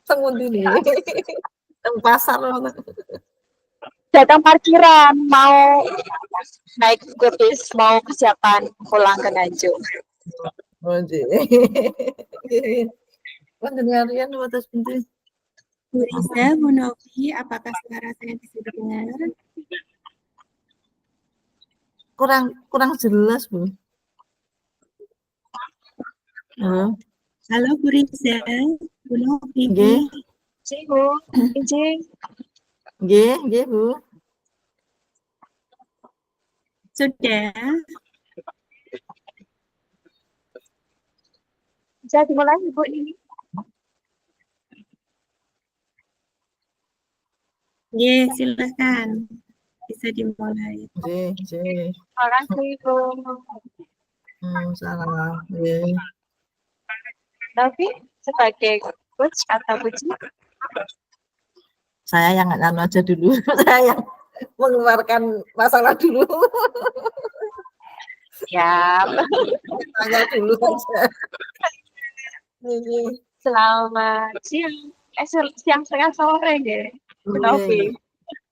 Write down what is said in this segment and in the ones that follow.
Teng ndi nih? Teng pasar ngono. Datang parkiran, mau naik ke bis, mau persiapan pulang ke Nganjuk. Oh, nggih. Nggih. Panjenengan riyen wates pundi? Bu Risa, Bu Novi, apakah suara saya bisa didengar? Kurang jelas, Bu. Halo. Halo Bu Risa, Bu Novi. Nggih. Bu, izin. Nggih, Bu. Sudah? Bisa dimulai, Ibu ini. Nggih, silakan. Bisa dimulai. Nggih. Terima kasih, Ibu. Salah. Nggih. Novi, sebagai coach atau puji? Saya yang anu aja dulu. Saya yang mengeluarkan masalah dulu. Siap. Tanya dulu aja. Selamat siang. Siang setengah sore, nggih. Bu Novi.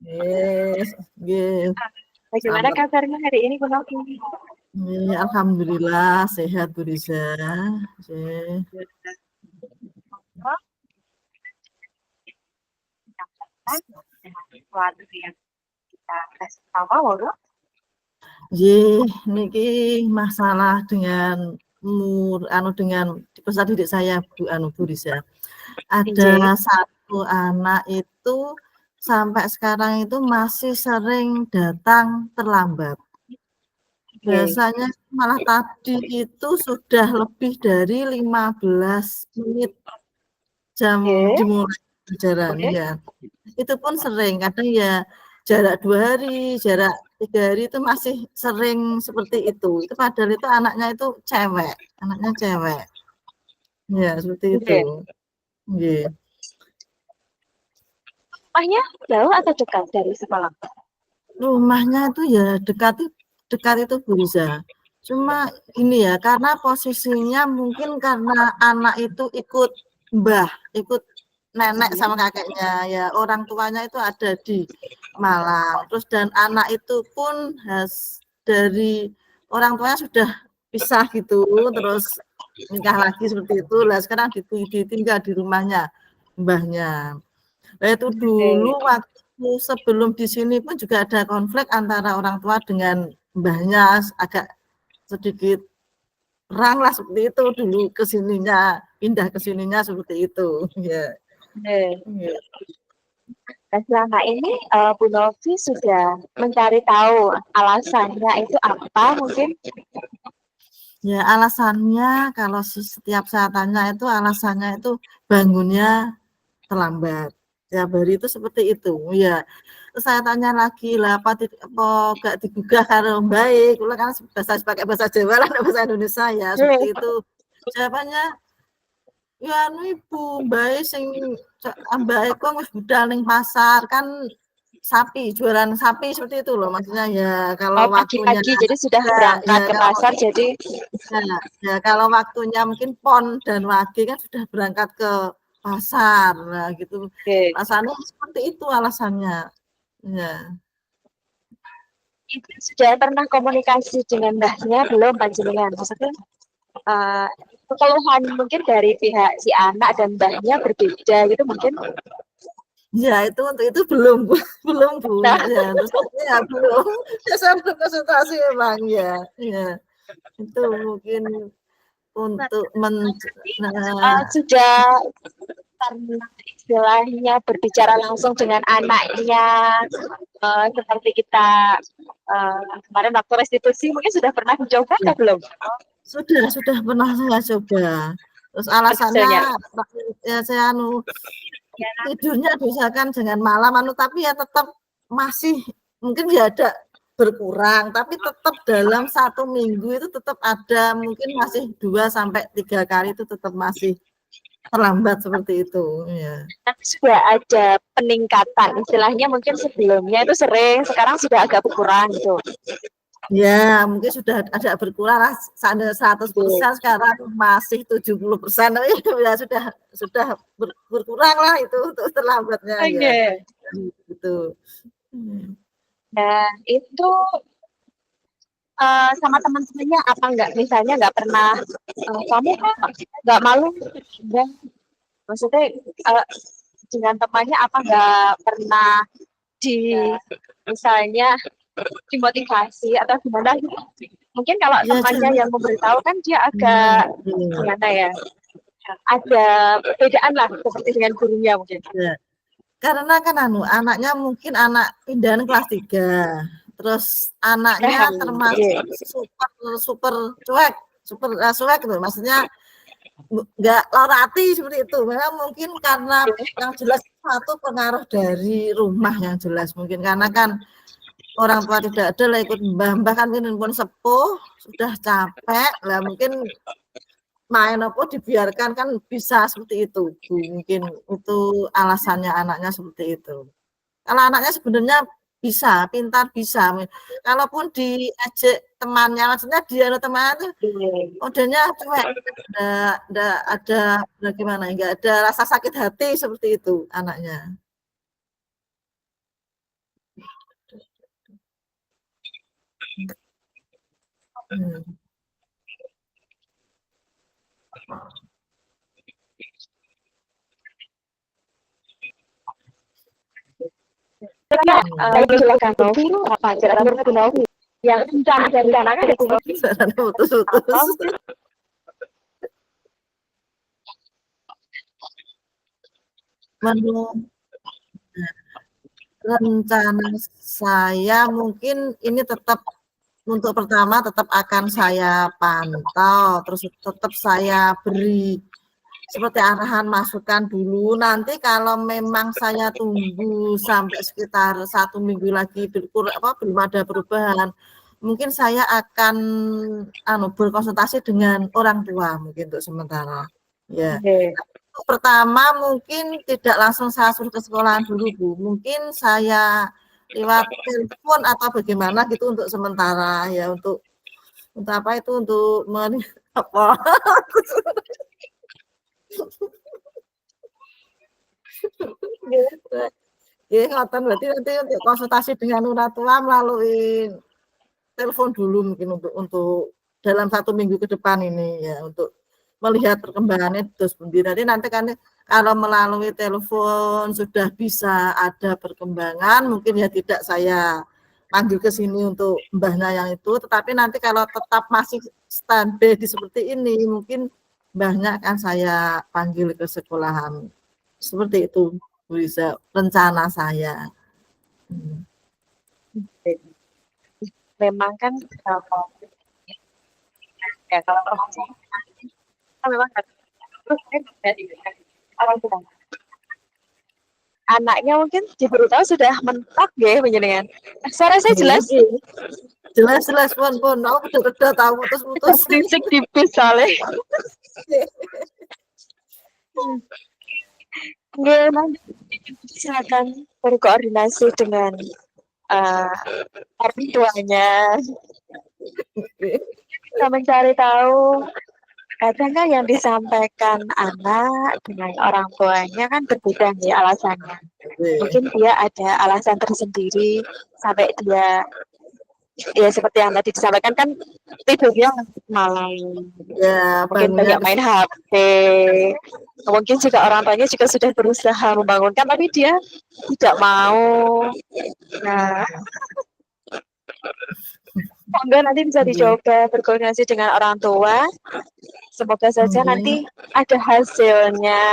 Nggih. Bagaimana kabarnya hari ini, Bu Novi? Alhamdulillah sehat, Bu Risa. Nggih. Sesuatu yang kita kasih tahu, loh. Niki masalah dengan dengan peserta didik saya, Bu Risa. Ada satu anak itu sampai sekarang itu masih sering datang terlambat. Biasanya malah tadi itu sudah lebih dari 15 menit jam dimulai pelajaran ya. Itu pun sering, kadang ya jarak 2 hari, jarak 3 hari itu masih sering seperti itu. Itu padahal itu anaknya itu cewek, anaknya cewek. Ya, seperti itu. Nggih. Rumahnya jauh atau dekat dari sekolah? Rumahnya itu ya dekat itu Bu Risa. Cuma ini ya, karena posisinya mungkin karena anak itu ikut mbah, ikut nenek sama kakeknya ya, orang tuanya itu ada di Malang. Terus dan anak itu pun dari orang tuanya sudah pisah gitu, terus nikah lagi seperti itu. Lah sekarang ditinggal di rumahnya mbahnya. Nah, itu dulu waktu sebelum di sini pun juga ada konflik antara orang tua dengan mbahnya, agak sedikit perang lah seperti itu dulu kesininya, pindah ke sininya seperti itu. Ya. Dan selama ini Bu Novi sudah mencari tahu alasannya itu apa mungkin? Ya alasannya kalau setiap saya tanya itu alasannya itu bangunnya terlambat. Tiap hari itu seperti itu. Ya. Terus saya tanya lagi lah apa gak digugah karo baik. Kula kan pakai bahasa Jawa lah, bahasa Indonesia ya seperti itu. Jawabannya ya anu Ibu, Mbak sing Mbak Eko wis budal ning pasar kan sapi, jualan sapi seperti itu loh maksudnya ya kalau waktunya pagi jadi sudah berangkat ke pasar jadi ya kalau waktunya mungkin pon dan wage kan sudah berangkat ke pasar nah gitu. Alasannya seperti itu alasannya. Ya. Itu sudah pernah komunikasi dengan mbahnya belum panjenengan? Maksudnya keluhan mungkin dari pihak si anak dan mbahnya berbeda gitu mungkin? Ya itu untuk itu belum Bu. Ya terus ya belum. Ya saya belum konsultasi memang ya. Ya. Itu mungkin untuk sudah karena istilahnya berbicara langsung dengan anaknya seperti kita kemarin waktu restitusi mungkin sudah pernah dicoba atau belum? Sudah pernah saya coba. Terus alasannya ya saya tidurnya misalkan dengan malam tapi ya tetap masih mungkin ya ada berkurang tapi tetap dalam 1 minggu itu tetap ada mungkin masih 2 sampai 3 kali itu tetap masih terlambat seperti itu ya. Tapi sudah ada peningkatan istilahnya mungkin sebelumnya itu sering sekarang sudah agak berkurang gitu. Ya, mungkin sudah ada berkurang lah, seandainya 100% sekarang masih 70%, ya sudah berkurang lah itu untuk terlambatnya ya. Gitu. Dan itu sama teman-temannya apa enggak? Misalnya nggak pernah, kamu kok nggak malu? Dan maksudnya dengan temannya apa nggak pernah misalnya dimotivasi atau gimana gitu? Mungkin kalau Ya, temannya yang memberitahu kan dia agak gimana ya? Ada perbedaan lah seperti dengan gurunya mungkin. Ya. Karena kan anaknya mungkin anak pindahan kelas 3. Terus anaknya termasuk super cuek gitu. Maksudnya nggak laurati seperti itu. Memang mungkin karena yang jelas satu pengaruh dari rumah yang jelas mungkin karena kan orang tua tidak ada lah ikut mbah kan pun sepuh sudah capek lah mungkin main apa dibiarkan kan bisa seperti itu Bu. Mungkin itu alasannya anaknya seperti itu. Kalau anaknya sebenarnya bisa, pintar bisa. Kalaupun diajak temannya, maksudnya dia teman tuh modelnya cuek, enggak ada bagaimana, enggak ada rasa sakit hati seperti itu anaknya. Silakan Novi, apa cerita Bu Novi yang rencana kan Bu Novi putus-putus. Rencana saya mungkin ini tetap untuk pertama tetap akan saya pantau, terus tetap saya beri seperti arahan masukan dulu. Nanti kalau memang saya tunggu sampai sekitar 1 minggu lagi belum ada perubahan, mungkin saya akan berkonsultasi dengan orang tua mungkin untuk sementara. Ya. Pertama mungkin tidak langsung saya suruh ke sekolahan dulu Bu. Mungkin saya lewat telepon atau bagaimana gitu untuk sementara ya untuk apa itu untuk apa ya ngoten berarti nanti untuk konsultasi dengan orang tua melalui telepon dulu mungkin untuk dalam 1 minggu ke depan ini ya untuk melihat perkembangannya terus nanti kan kalau melalui telepon sudah bisa ada perkembangan mungkin ya tidak saya panggil ke sini untuk mbahnya yang itu tetapi nanti kalau tetap masih standby di seperti ini mungkin mbahnya akan saya panggil ke sekolahan seperti itu bisa rencana saya. Memang kan ya kalau memang anaknya mungkin diberitahu sudah mentok ya penjenengan. Suara saya jelas? Jelas pun aku udah tahu putus-putus. Berisik tipis soalnya. Silakan berkoordinasi dengan orang tuanya. Kita mencari tahu kadang kan yang disampaikan anak dengan orang tuanya kan berbeda nih alasannya. Mungkin dia ada alasan tersendiri sampai dia ya seperti yang tadi disampaikan kan tidurnya malam ya, mungkin banyak main HP mungkin juga orang tuanya juga sudah berusaha membangunkan tapi dia tidak mau. Nah semoga nanti bisa dicoba berkoordinasi dengan orang tua, semoga saja nanti ada hasilnya.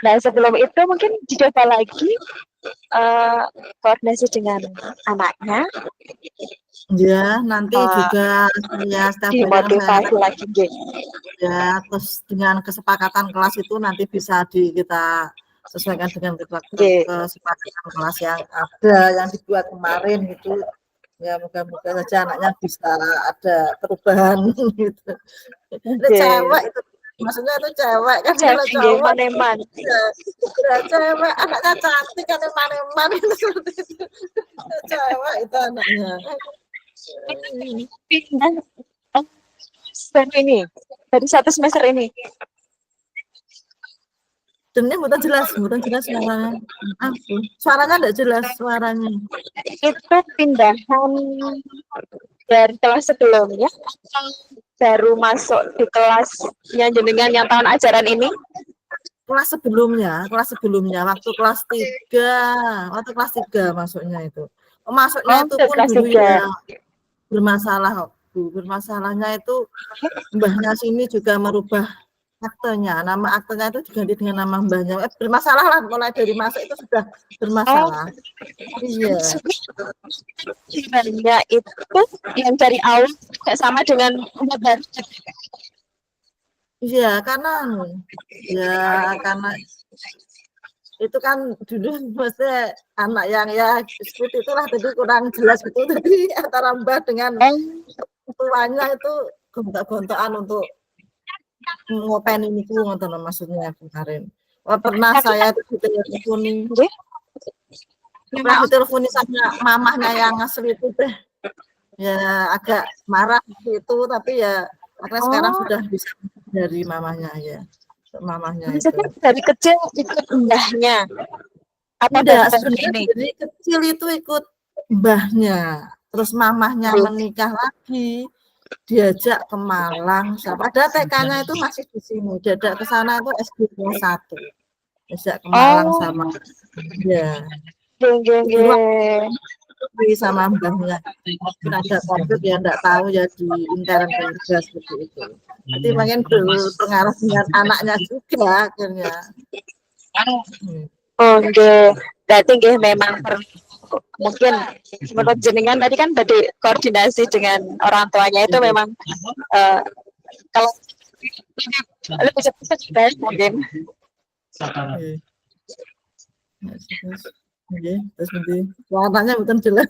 Nah sebelum itu mungkin dicoba lagi koordinasi dengan anaknya. Ya, nanti juga ya dimotivasi lagi. Ya, terus dengan kesepakatan kelas itu nanti bisa kita sesuaikan dengan kesepakatan kelas yang ada yang dibuat kemarin gitu. Ya moga-moga saja anaknya bisa ada perubahan gitu. Cewek itu Maksudnya itu cewek kan, kalau Cewek cowok maneman. ya cewek anaknya cantik kan eman-eman itu seperti itu. Cewek itu anaknya. Pindah semester ini dari 1 semester ini. Dennya bukan jelas suaranya. Suaranya enggak jelas suaranya. Itu pindahan dari kelas sebelumnya atau baru masuk di kelas yang jenengan yang tahun ajaran ini? Kelas sebelumnya waktu kelas 3 masuknya itu. Masuknya itu pun kelas dulu 3. ya bermasalah, Bu. Bermasalahnya itu mbahnya sini juga merubah aktenya. Nama aktenya itu diganti dengan nama mbahnya. Bermasalah lah, mulai dari masa itu sudah bermasalah. Iya. Mbahnya itu yang dari awal tidak sama dengan mbah baru. Iya, karena itu kan dulu maksudnya anak yang ya seperti itulah, tadi kurang jelas gitu. Jadi antara mbah dengan tuanya itu gontok-gontokan untuk ngopeni niku ngoten maksudnya kemarin. Pernah saya diteleponi. Pernah diteleponi sama mamahnya yang asli itu teh. Ya agak marah itu, tapi ya akhirnya sekarang sudah bisa dari mamahnya ya. Mamahnya itu. Dari kecil ikut mbahnya. Apa sebenarnya dari kecil itu ikut mbahnya. Terus mamahnya menikah lagi, diajak ke Malang. Padahal TK-nya itu masih di sini. Diajak ke sana itu SD kelas 1. Diajak ke Malang sama ya. Sama mbahnya. Ada konflik ya enggak tahu ya di intern keluarga seperti itu. Jadi pengen berpengaruh dengan anaknya juga akhirnya. Berarti memang mungkin menurut jenengan tadi kan koordinasi dengan orang tuanya itu memang kalau lebih cepat baik mungkin. Terus nanti warnanya bukan jelas.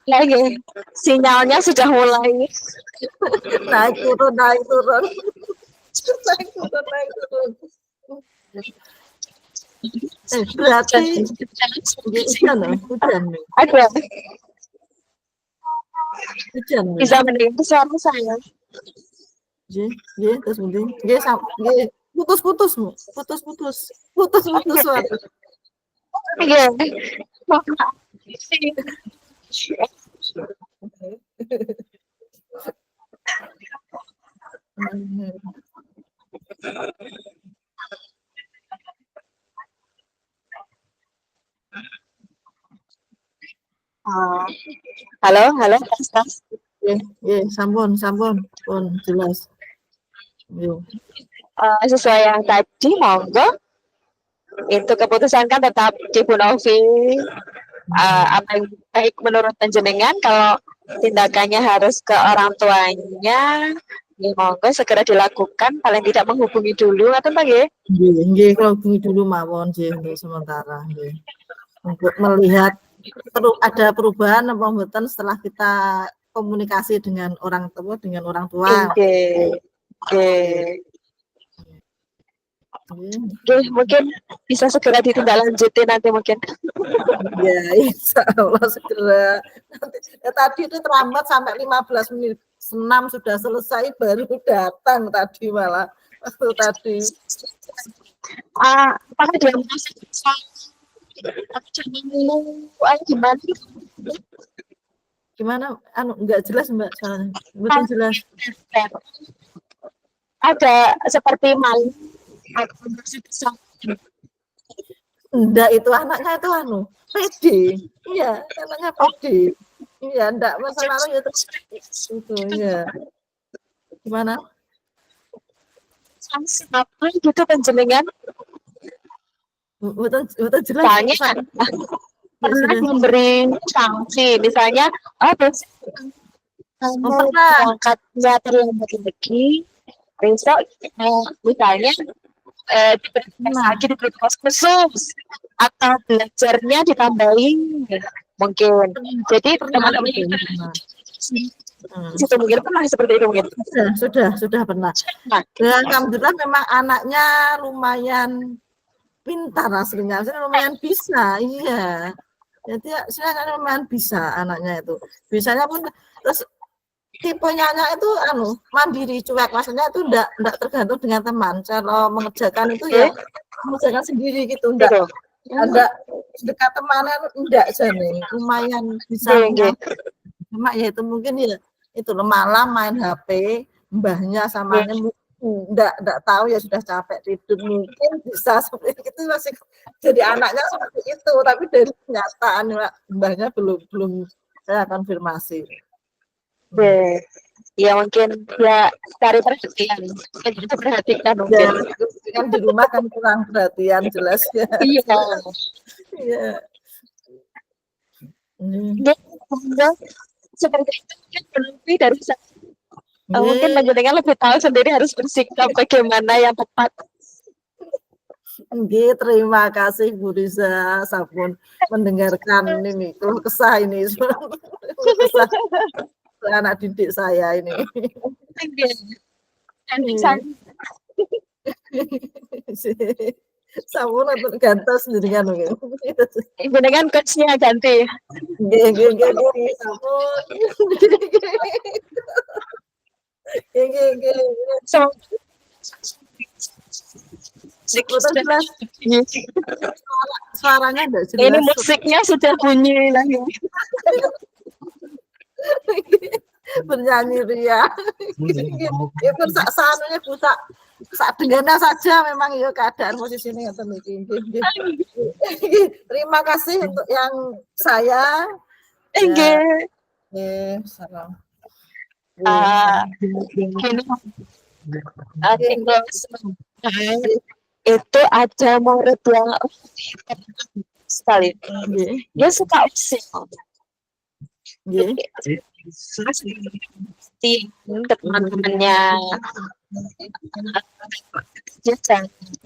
Lagi sinyalnya sudah mulai naik turun. Berarti hujan nih. Ada. Hujan. Bisa mendengar suara saya. Terus nanti putus suara. Iya. Halo, tes. Sampun, pun jelas. Sesuai yang tadi, monggo. Itu keputusan kan tetap di Bu Novi. Apa yang baik menurut panjenengan, kalau tindakannya harus ke orang tuanya, monggo segera dilakukan, paling tidak menghubungi dulu atau bagaimana? Nggih, kalau hubungi dulu mawon nggih untuk sementara nggih. Untuk melihat ada perubahan apa mboten setelah kita komunikasi dengan orang tua Oke. Mungkin bisa segera ditindaklanjuti nanti mungkin. Ya, insya Allah segera. Tadi itu terlambat sampai 15 menit 6 sudah selesai, baru datang tadi malah waktu tadi. Apakah dia masih gimana? Enggak jelas Mbak soalnya. Betul jelas. Ada seperti malu. Enggak, itu anaknya itu pede. Iya, anaknya pede. Iya, enggak masalah ya itu ya. Gimana? Apa gitu panjenengan? Betul jelas. Misalnya pernah memberi sanksi, misalnya berangkatnya terlambat lagi, besok misalnya lagi di kelas khusus atau belajarnya ditambahin mungkin. Jadi teman-teman Situ mungkin pernah seperti itu mungkin. Sudah pernah. Nah, Dan alhamdulillah memang anaknya lumayan pintar aslinya, lumayan bisa, iya. Jadi saya lumayan bisa anaknya itu. Bisanya pun terus tipenya itu mandiri, cuek, maksudnya itu enggak tergantung dengan teman. Kalau mengerjakan itu ya mengerjakan sendiri gitu, enggak dekat temannya enggak jane, lumayan bisa. Cuma ya itu mungkin ya itu malam main HP, mbahnya samanya enggak tahu ya sudah capek tidur, mungkin bisa seperti itu, masih jadi anaknya seperti itu, tapi dari kenyataan mbahnya belum saya konfirmasi. Ya mungkin ya cari perhatian, kita perhatikan mungkin. Ya, kan di rumah kan kurang perhatian jelas ya. Iya. Seperti itu mungkin lebih dari mungkin panjenengan lebih tahu sendiri harus bersikap bagaimana yang tepat. Terima kasih Bu Riza sampun mendengarkan ini keluh kesah ini. Kesah anak didik saya ini. Sampun gantos sendirian mungkin. Ibu dengan coachnya ganti. Nggih, sampun. Suaranya enggak jelas. Ini musiknya sudah bunyi lagi. Bernyanyi ria. Itu sanunya buta. Saat dengarnya saja memang ya keadaan posisinya ngoten iki. Terima kasih untuk yang saya. Salam. Itu ada murid yang sekali. Dia suka usil. Ke teman-temannya dia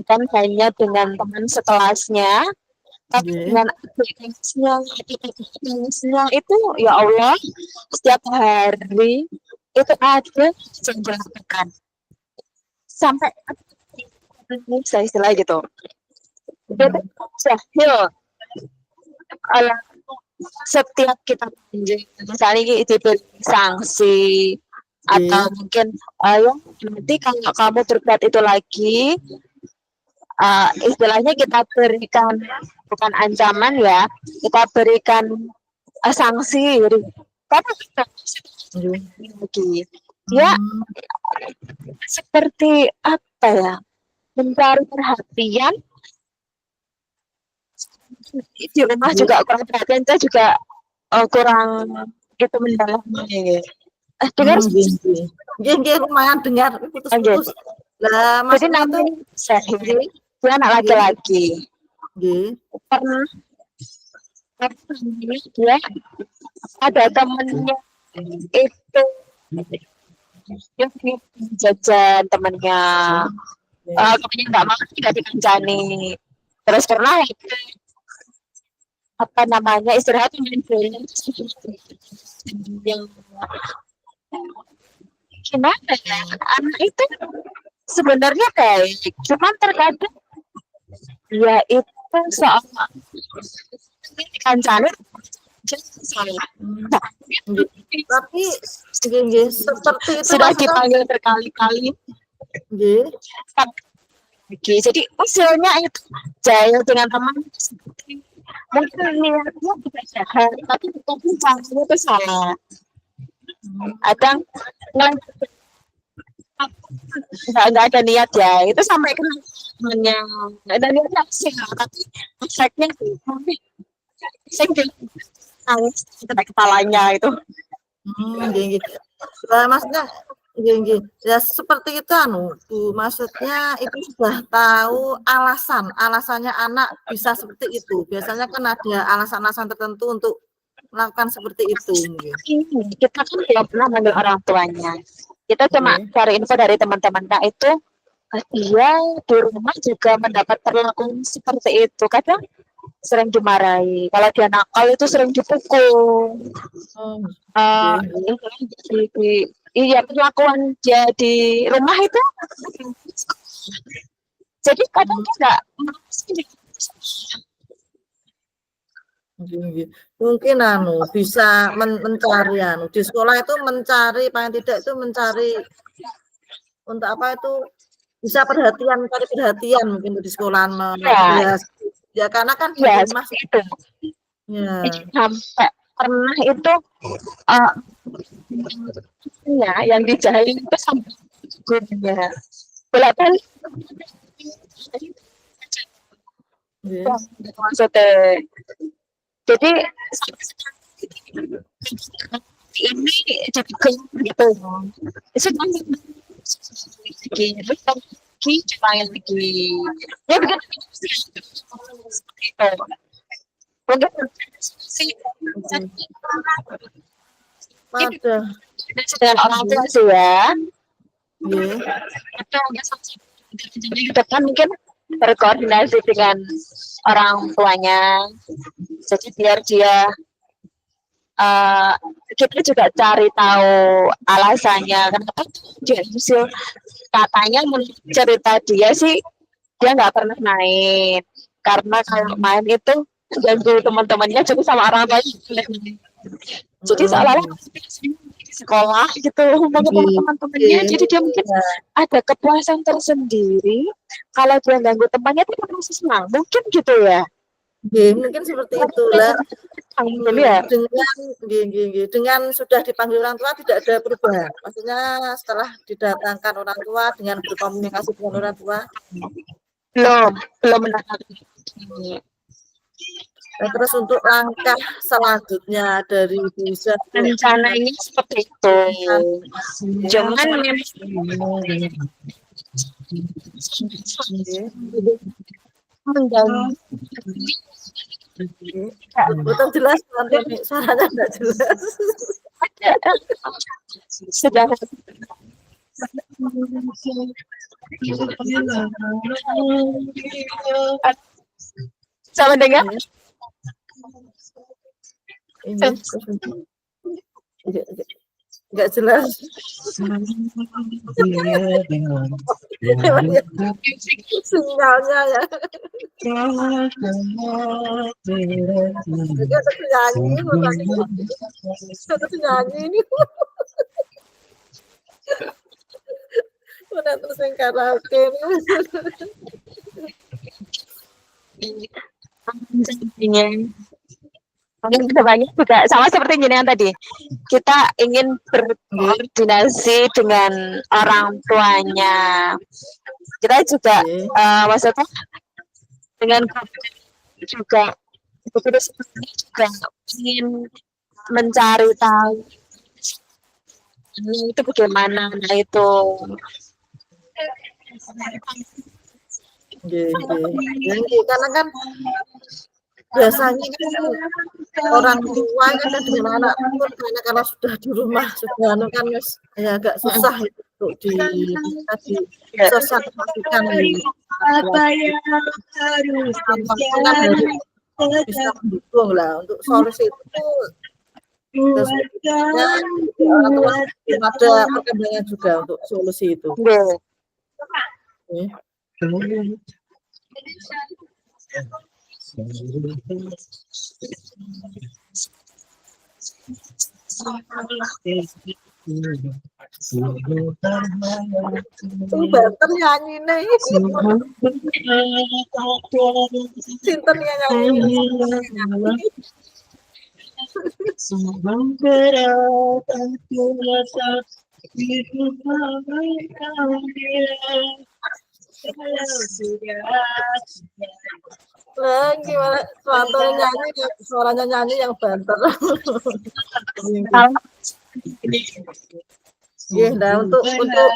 kan hanya dengan teman sekelasnya, tapi dengan adik-adiknya itu ya Allah setiap hari itu ada yang dilakukan sampai istilah gitu. Itu jahil. Setiap kita misalnya diberi sanksi atau mungkin nanti kalau kamu berbuat itu lagi, istilahnya kita berikan bukan ancaman ya, kita berikan sanksi tapi lagi ya seperti apa ya, mencari perhatian. Di rumah juga kurang perhatian, saya juga kurang itu mendalami. Dengar lumayan dengar putus-putus. Lah jadi namanya Syahri, dia anak laki-laki. Pernah dia ada temennya itu yang jajan temennya, temennya nggak mau tidak dikancani. Terus pernah apa namanya istirahat main bola yang gimana ya, anak itu sebenarnya baik, cuman terkadang ya itu soal kancane salah. Tapi seperti itu sudah dipanggil berkali-kali. Jadi usulnya itu jahil dengan teman, mungkin niatnya tidak jahat, tapi caranya itu salah. Ada nggak ada niat ya, itu sampai kena temannya nggak ada niatnya sih, tapi efeknya nangis kena kepalanya itu. Maksudnya ya seperti itu Bu, maksudnya itu sudah tahu alasannya anak bisa seperti itu. Biasanya kan ada alasan-alasan tertentu untuk melakukan seperti itu. Kita kan tidak pernah manggil orang tuanya. Kita cuma cari info dari teman-teman. Nah itu dia di rumah juga mendapat perlakuan seperti itu. Kadang sering dimarahi. Kalau dia nakal itu sering dipukul. Oh, Eh, iya, perlakuan dia di rumah itu. Jadi kadang dia nggak mungkin bisa mencari di sekolah itu mencari paling tidak itu mencari untuk apa itu bisa cari perhatian mungkin di sekolah ya karena kan di ya rumah seperti itu. ya. Sampai pernah itu ya yang dijahit itu sampai gurunya bolak-balik. Maksudnya jadi ini jadi gitu sedang lagi cuma yang lagi ya begitu Pada dengan orang tua sih ya yeah. depan mungkin berkoordinasi dengan orang tuanya jadi biar dia kita juga cari tahu alasannya kenapa dia usul katanya menurut cerita dia sih dia nggak pernah main karena kalau main itu ganggu teman-temannya jadi sama orang tuanya jadi seolah-olah di sekolah gitu mengganggu teman-temannya jadi dia mungkin ada kepuasan tersendiri kalau dia ganggu temannya itu merasa senang mungkin gitu ya. Mungkin seperti itulah. Dengan sudah dipanggil orang tua tidak ada perubahan. Maksudnya setelah didatangkan orang tua dengan berkomunikasi dengan orang tua belum mendapatkan. Nah, terus untuk langkah selanjutnya dari bisa rencananya seperti itu. Cuman betul jelas nanti suaranya tidak jelas. Sudah sama dengar? Ini enggak jelas. Sinyalnya ya. Nyanyi ini. Udah terus yang karaoke ini. Mungkin kedepannya juga sama seperti yang tadi kita ingin berkoordinasi dengan orang tuanya kita juga maksudnya dengan juga ingin mencari tahu itu bagaimana itu karena kan biasanya kan orang tua kan dengan anak pun karena kalau sudah di rumah sudah kan ya agak susah untuk disosialisasikan apa yang harus bisa mendukung lah untuk solusi itu terus ada perkembangan juga untuk solusi itu. Banter nyanyi nih. Sinten yang nyanyi. Gimana suaranya nyanyi yang banter. Nah untuk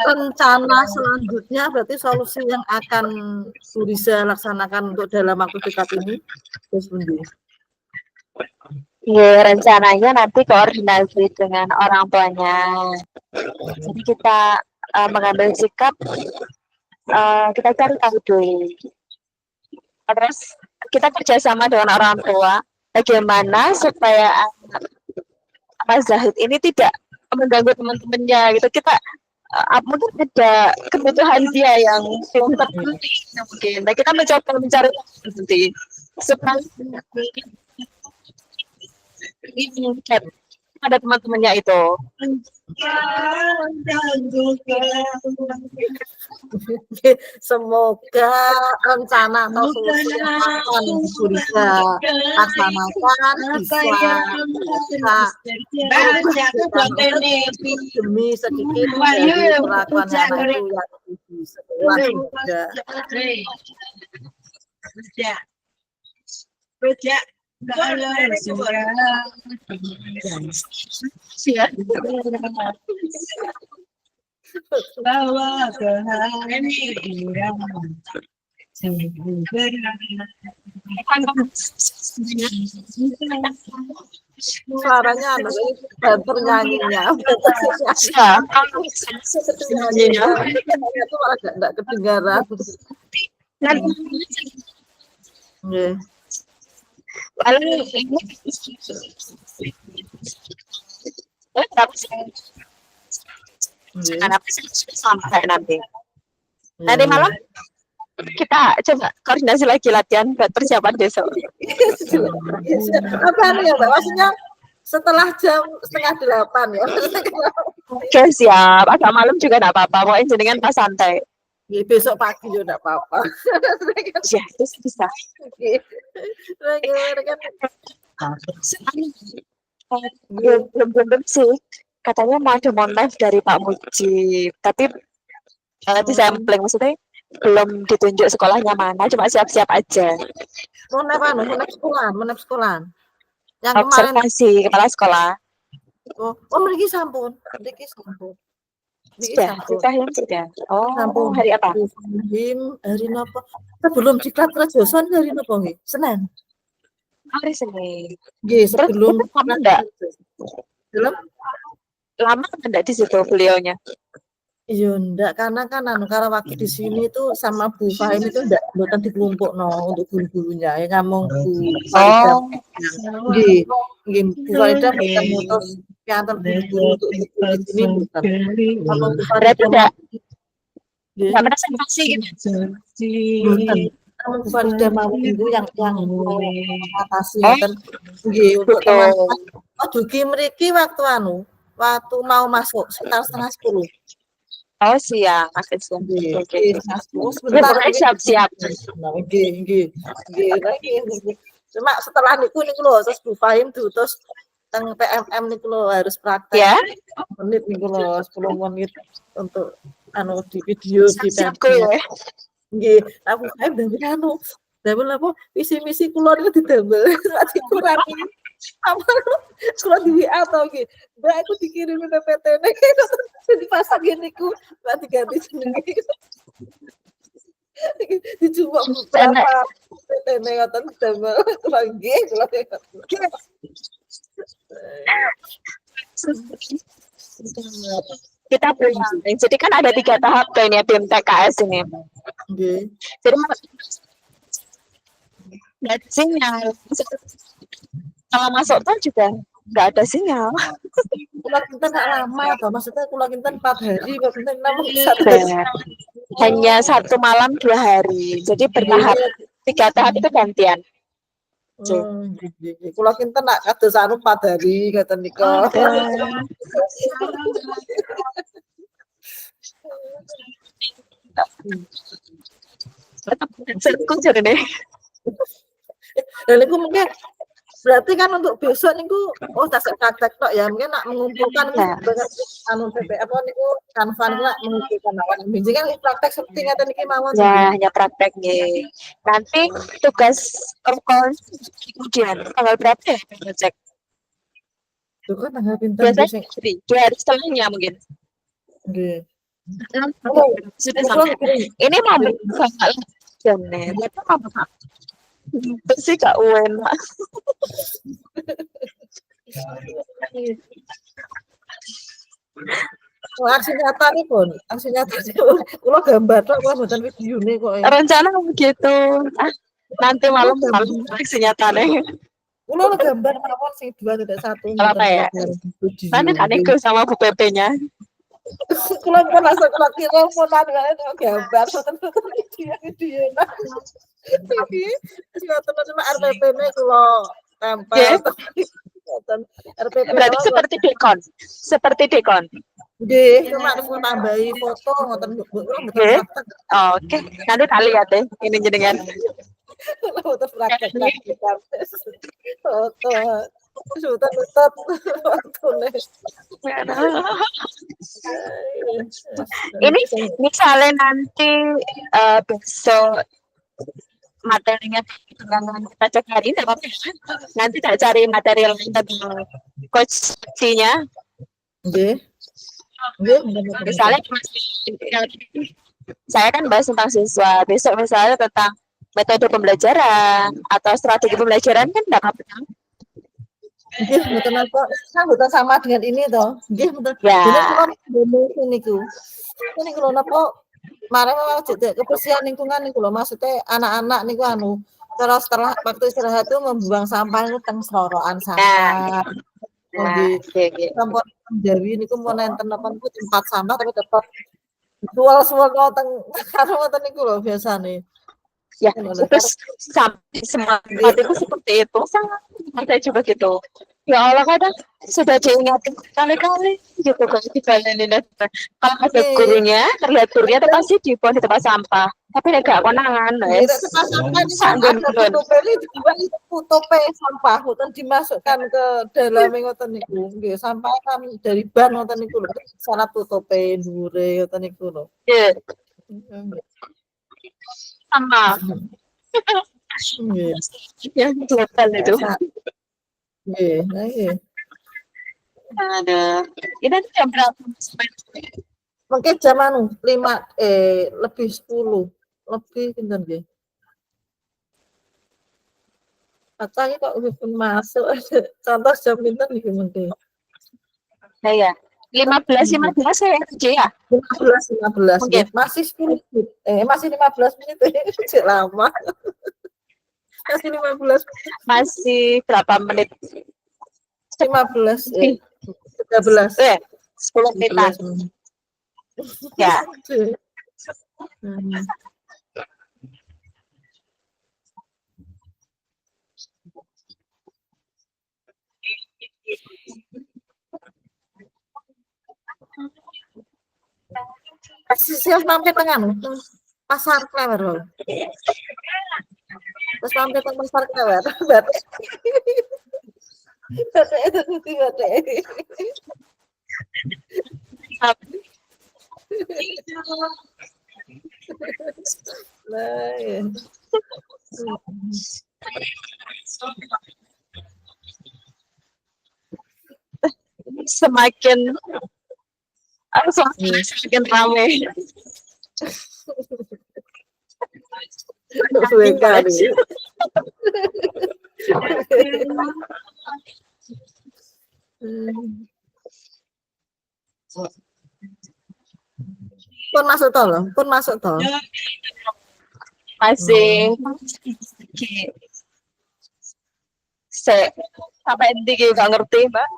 rencana selanjutnya berarti solusi yang akan bisa laksanakan untuk dalam waktu dekat ini ya rencananya nanti koordinasi dengan orang tuanya jadi kita mengambil sikap kita cari tahu dulu Terus kita kerjasama dengan orang tua, bagaimana supaya Mas Zahid ini tidak mengganggu teman-temannya gitu. Kita mungkin ada kebutuhan dia yang tertentu mungkin. Nah, kita mencoba mencari nanti supaya ada teman-temannya itu. Semoga rencana atau solusi yang akan Bu Riza laksanakan bisa demi sedikit dari perlakuan anak itu yang lebih sekolah juga. Suaranya anak ini banter nyanyinya. Nyanyinya itu malah enggak kedengaran. Kenapa sampai nanti malam kita coba koordinasi lagi latihan buat persiapan besok. Apa ya Mbak? Maksudnya setelah jam 7:30 ya? Oke siap, agak malam juga enggak apa-apa, pokoknya jenengan pas santai. Ya, besok pagi juga enggak apa-apa. Ya, terus bisa. Belum sih. Katanya mau ada monlive dari Pak Mujib, tapi disampling maksudnya belum ditunjuk sekolahnya mana, cuma siap-siap aja. Monlive sekolah. Yang observasi kemarin kepala sekolah. Oh, mriki sampun. Sudah yang sudah. Oh, sampun. Hari apa? Hari napa? Sebelum diklat Rejoson hari napa nggih? Senin. Hari Senin. Nggih, sebelum lama enggak? Belum? Lama enggak di situ beliaunya? Iya enggak, karena waktu di sini itu sama Bu Fahim itu enggak mboten dikelompokno untuk guru-gurunya ya ngomong Bu Farida. Nggih, Bu Farida bukan mutus pianten guru-guru untuk di sini bukan. Kalau Bu Farida enggak merasa pasti gitu. Bukan. Kalau Bu Farida mau itu yang atasi ngoten nggih untuk teman-teman. Oh, dugi mriki waktu mau masuk sekitar 9:30. Oh siap, akan siap. Oke. Sebentar siap-siap. Nggih. Cuma setelah niku lho terus Bu Fahim terus teng PMM niku lho harus praktek. Ya. Menit niku lho 10 menit untuk di video di PMM. Nggih, aku Fahim damel apa visi-misi kula niku didamel dikurangi. Apa kula di WA to nggih. Mbak aku dikirimi PPT-ne dipasang ngene iku Mbak diganti jenenge. Dicoba beberapa PPT-ne ngoten damel kula nggih kula. Kita pulang. Jadi kan ada 3 tahap kayaknya tim TKS ini. Nggih. Jadi nggak ada sinyal. Kalau masuk tol juga nggak ada sinyal. Kula kinten nggak lama toh, maksudnya kula kinten 4 hari, kula kinten 6 hari. Hanya 1 malam 2 hari. Jadi bertahap 3 tahap itu gantian. Kula kinten nak kados 4 hari ngoten nika. Serku jarene. Dan niku mungkin berarti kan untuk besok niku tak praktek tok ya, mungkin nak mengumpulkan apa niku Canva nak mengumpulkan awan benjing kan praktek seperti ngaten niki mawon. Ya, hanya praktek nggih. Nanti tugas kemudian tanggal berapa ya cek? Itu kan tanggal pinten biasanya 2 hari setelahnya mungkin. Nggih. Sudah sampai. Ini mau buka janet. Itu apa? Bersih Kak enak. Aksi nyata nih pun, aksi nyata kula gambar tok kula mboten videone kok. Rencana begitu. Nanti malam reaksi nyatane. Kulo gambar mawon sing 2.1 Apa ya? Nanti tak nego sama Bu PP-nya. Kulo pun langsung kulo kira fotoan gambar dia. Iki teman-teman RPP-ne kulo tempel. RPP Berarti seperti dekon. Seperti dekon. Nggih, cuma aku tambahi foto ngoten mboten praktek. Oke, nanti tak lihat deh ini jenengan. Foto praktek. Foto. Sudah tetap fotonya. Ini misalnya nanti besok materinya dengan kita cek hari ini, nanti tak cari materi lain tentang coach-nya. Nggih. Misalnya saya kan bahas tentang siswa, besok misalnya tentang metode pembelajaran atau strategi pembelajaran kan enggak apa-apa. Nggih, mboten apa, mboten sama dengan ini toh. Nggih, mboten. Ya. Dene kula niku. Ini kula napa marang kebersihan lingkungan niku lho, maksudnya anak-anak niku anu, terus setelah waktu istirahat itu membuang sampah itu teng slorokan sampah. Nggih. Sampun Jawi niku mun enten napa niku tempat sampah tapi tetep suwel-suwel teng karo ngoten niku lho biasane. Ya, terus sampai semua itu seperti itu. Saya juga gitu. Ya Allah, kadang sudah diingatin kali-kali gitu kan dibalenin. Kalau ada gurunya, terlihat gurunya itu pasti dibuang di tempat sampah. Tapi enggak konangan, ya. Tempat sampah itu tutupe sampah ngoten dimasukkan ke dalam ngoten niku. Nggih, sampah kan dari ban ngoten niku lho. Sana tutupe dhuwure ngoten niku lho. Nggih. Sama. Yang global itu. Nggih, nggih. Ada. Ini jam berapa? Mungkin jam 5 lebih 10. Lebih pinten nggih? Katanya kok pun masuk. Contoh jam pinten nggih mungkin. Nah ya. 15 saya kerja ya. 15. Mungkin. Masih 10 menit. Masih 15 menit. Cek lama. Masih 15. Masih berapa menit? 15. 13. 10 menitan. Ya. Siap sampai tengah pasar Klewer. Terus sampai tengah pasar Klewer. Nah, ya. Semakin semakin ramai. Pun masuk tol, pun masuk tol. Masih sampai tinggi nggak ngerti, Mbak.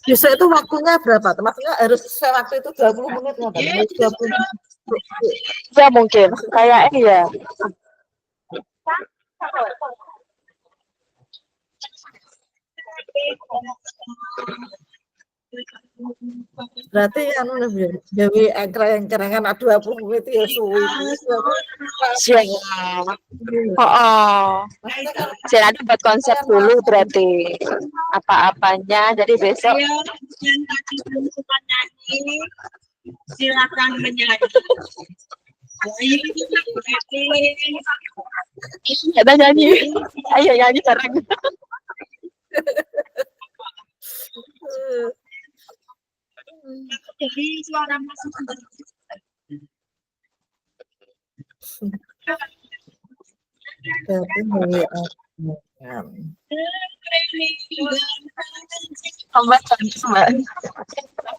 Bisa itu waktunya berapa? Maksudnya harus waktu itu 20 menit nggak? 20 menit. Ya mungkin, kayaknya ya. Berarti anu gawe yang kerangan 20 menit ya suwi. Saya nanti buat konsep dulu berarti apa-apanya. Jadi besok silakan menyanyi. Kita nyanyi. Ayo nyanyi bareng. Berarti WA. Mbak cantik Mbak.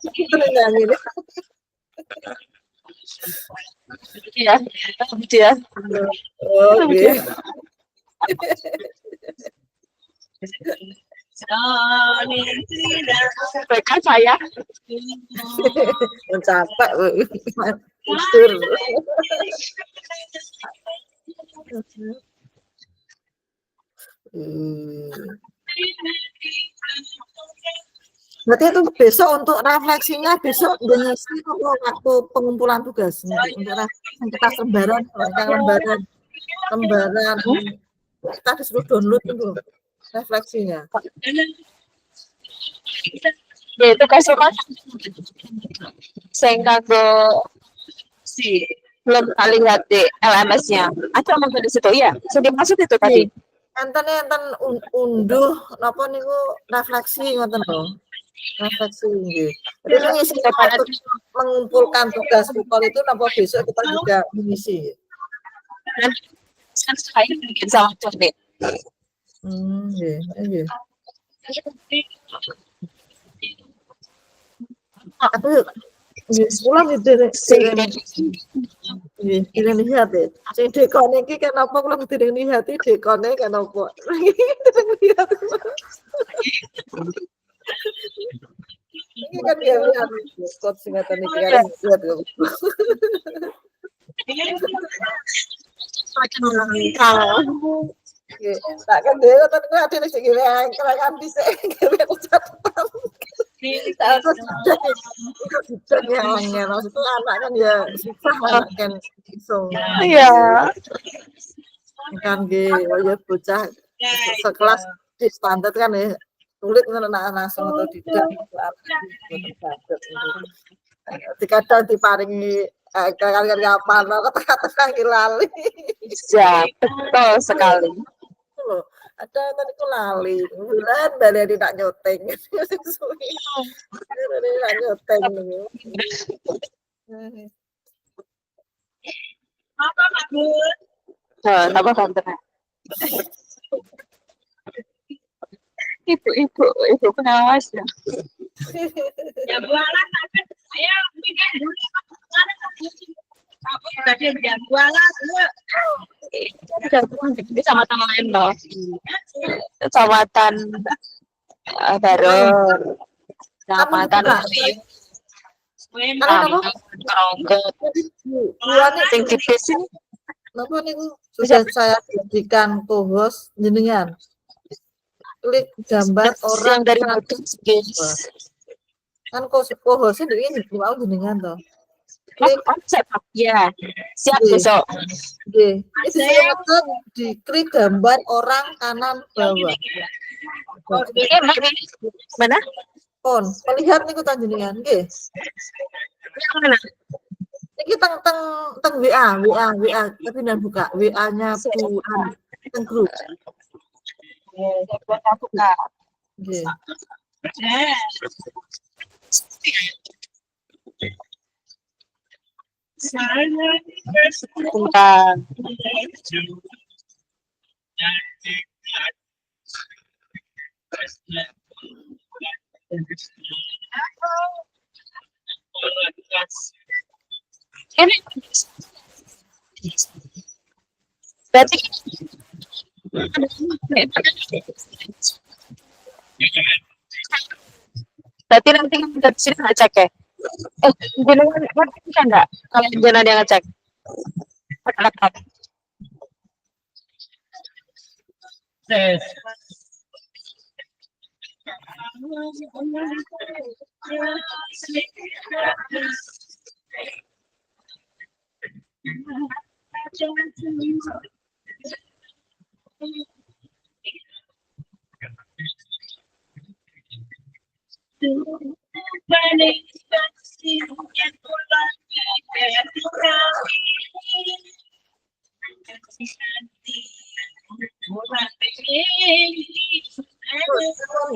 Terus nyanyi deh. Iya, dia. Oke. Mereka saya. Capek, tidur. Berarti itu besok untuk refleksinya besok ngisi waktu pengumpulan tugas untuk kita lembaran kita disuruh download itu refleksinya. Ya itu kasih mas. Saya kanggo si belum lihat di LMS-nya. Ada mungkin di situ ya. Sudah masuk itu tadi. Enten unduh napa niku refleksi ngoten lho. Refleksi nggih. Jadi ngisi mengumpulkan tugas kupon itu napa besok kita juga mengisi. Dan saya bikin sama Tony. Nggih, nggih. Aku sekolah tidak lihat ya. Sing dekon iki kenapa kula tidak lihat dekone kenapa? Lihat. Ini kan dia lihat kod singkatan iki kan lihat. Tak kan dia kan ada di sini yang kan bisa catatan. Itu anak kan ya susah anak kan iso. Iya. Kan ya bocah sekelas di standar kan ya sulit anak langsung atau tidak. Kadang diparingi kalian apa kata-kata lali. Ya, betul sekali. Ada tadi aku lali, bulan dari tidak nyoteng, tidak nyoteng. Apa bagus? Apa bantuan? Ibu pengawas ya. Ya bualan tapi saya bikin dulu tadi jam bualan di kecamatan lain loh. Kecamatan baru kecamatan sing tipis ini. Napa niku sudah saya berikan co-host jenengan. Klik gambar orang dari guys. Kan co-host ini mau jenengan toh. Klik ya. Siap besok. Nggih. Itu diklik gambar orang kanan bawah. Mana? Pon, melihat niku jenengan nggih. Yang mana? Iki teng WA tapi dan buka WA-nya Puan teng grup. Buka. Nggih. Bentar. Ini berarti nanti kita di sini ngecek ya. Jenengan bisa enggak kalau jenengan yang ngecek?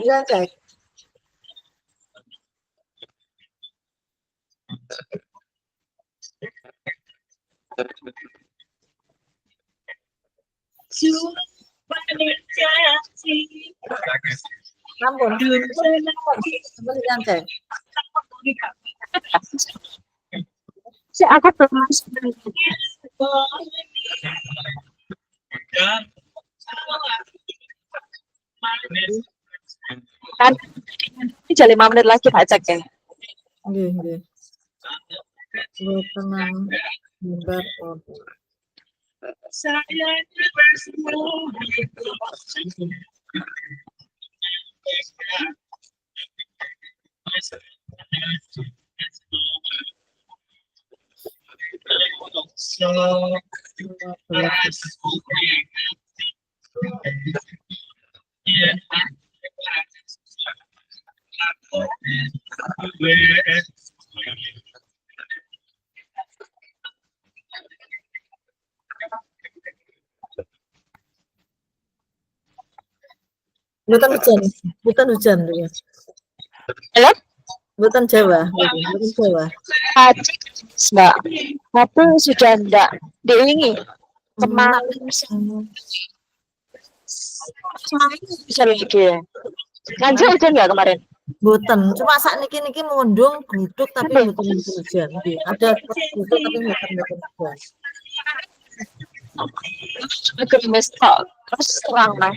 Ya, cek. Ampun. Ampun nyantai. Si aku belum kan ini jadi 5 menit lagi tak cek ya. Nggih, nggih. Tenang. Gambar order. Bukan hujan ya. Halo? Bukan Jawa, bukan Jawa. Tadi Mbak, tapi sudah enggak diingi. Kemarin bisa lagi ya. Lanjut hujan enggak kemarin? Bukan, cuma saat niki mengundung gluduk tapi bukan hujan. Nggih, ada gluduk tapi bukan hujan. Gerimis kok terus terang lah.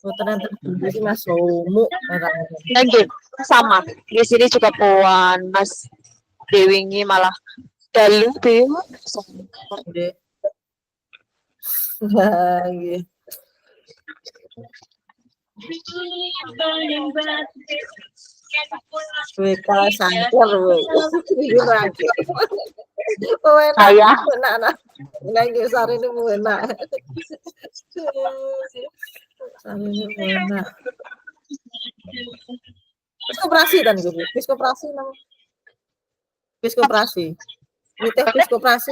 Ternyata jadi Mas Romo Lagi sama di sini juga puan Mas Dewingi malah dalu be. Nggih. Nah, nggih. WK santer we. Iki lagi. Oh, enak. Enak. Lagi sarene enak. Sarene enak. Wis koperasi kan gitu. Wis koperasi nang. Wis koperasi. Nitih wis koperasi.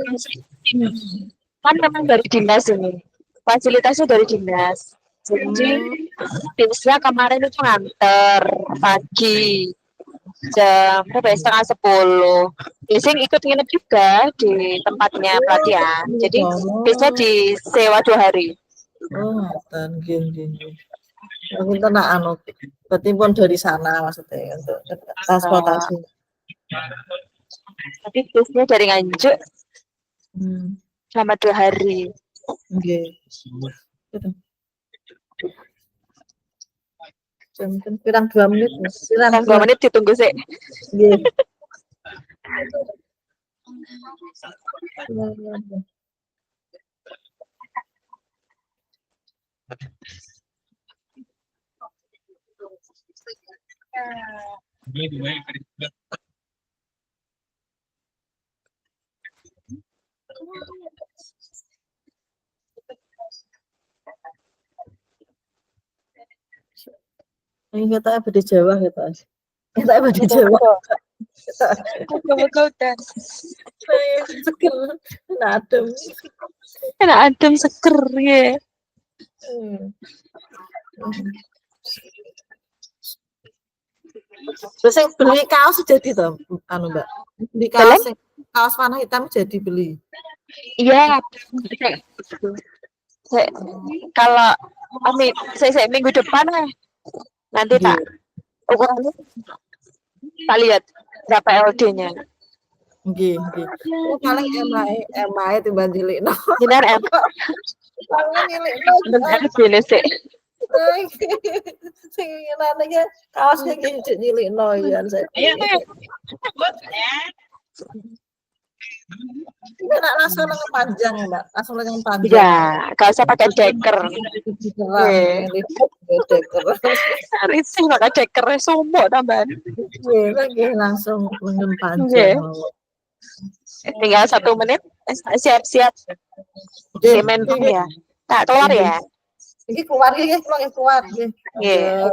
Kan memang dari dinas ini. Fasilitasnya dari dinas. Jadi biasanya kemarin itu nganter pagi jam berapa ya, 9:30. Biasanya ikut nginep juga di tempatnya pelatihan. Jadi biasanya disewa 2 hari. Oh, ngoten nggih. Mungkin kena anu berarti pun dari sana maksudnya untuk transportasi. Tapi biasanya dari Nganjuk selama 2 hari. Nggih. Mungkin kurang 2 menit. Kurang 2 menit ditunggu sih. Nggih. Ini kita di Jawa kita. Kita di Jawa. Betul dan Seger, adem. enak adem seger ya. Terus yang beli kaos jadi toh, anu Mbak. Beli kaos warna hitam jadi beli. Iya. Kalau saya minggu depan nanti tak ukurannya tak lihat berapa LD-nya. Nggih. Oh, paling MI timbang cilikno. Benar em. Paling cilikno. Benar gini sih. Sing ngene kaosnya iki cilikno ya saya. Enggak langsung lengan panjang, Mbak. Langsung lengan panjang. Ya, kalau saya pakai deker. Deker. Risih pakai deker sombong tambahan. Lagi langsung lengan panjang. Tinggal 1 menit, siap-siap. Semen ya. Tak keluar ya. Iki keluar. Iya.